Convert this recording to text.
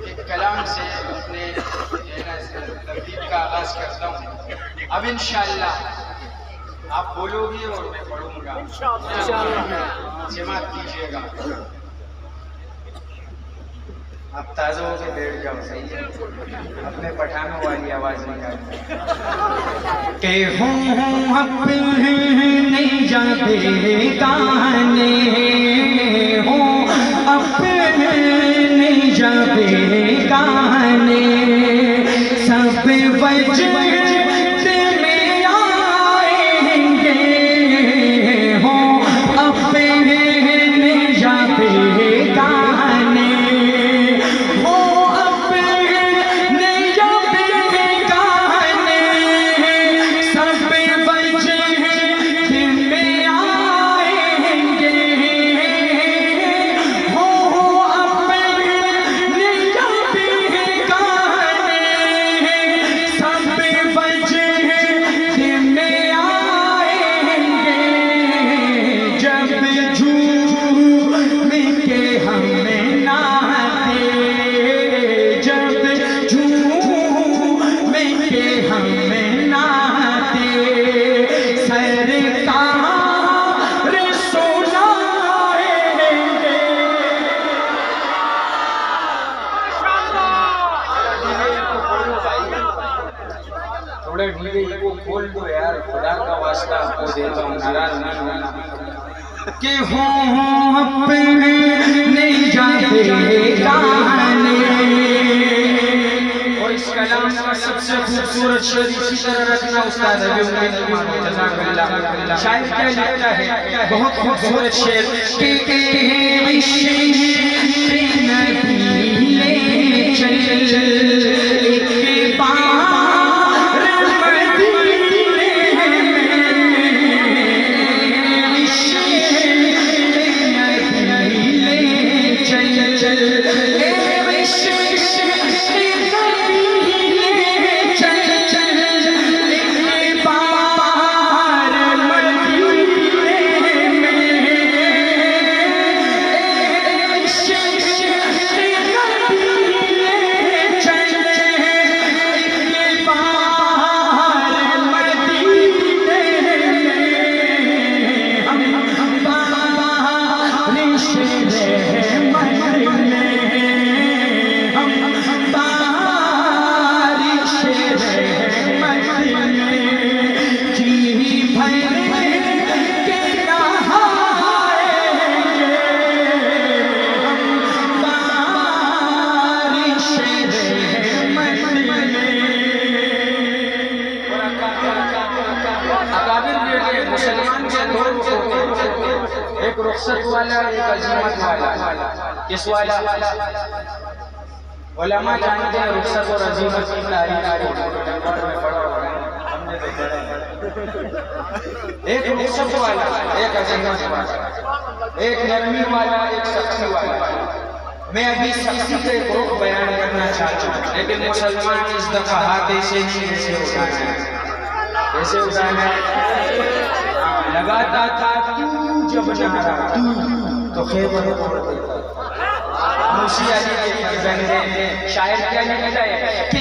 ایک کلام سے اپنے ترتیب کا آغاز کرتا ہوں. اب انشاءاللہ آپ بولو گے اور میں پڑھوں گا. سماعت کیجیے گا. آپ تازہ ہو کے بیٹھ جاؤ. صحیح ہے؟ اپنے پٹھانوں والی آواز نکالیں. کہ ہوں اپنے جاتے گانے ہوں اپنے جاتے گانے سب وجہ میں آئیں گے ہوں اپنے جاتے گانے کھول دو یار. خدا کا واسطہ آپ کو دیتا ہوں. ناراض نہیں ہونا. کہ ہوں اپنے جاتے گانے. اور اس کلام کا سب سے خوبصورت شعر اسی طرح رکھنا استاد ابھی جزاک اللہ. شاعر کیا لکھتا ہے؟ بہت خوبصورت شعر. کہ عشق نبی لے چل رخصت والا ایک عظیمت والا. کس والا؟ علماء جانتے ہیں رخصت اور عظیمت کی تاریخ کو. ایک رخصت والا, ایک عظیمت والا, ایک نرمی والا, ایک سختی والا. میں ابھی سختی کے ایک رخ بیان کرنا چاہتا ہوں, لیکن مسلمان اس دفعہ ہاتھ ایسے نہیں ایسے اٹھانا ہے. ایسے اٹھانا ہے. لگاتا تھا تو جب نہ رہا تو خیبر کو دیتا. موسیقی علی کے فرزند شاعر کیا لکھتا ہے کہ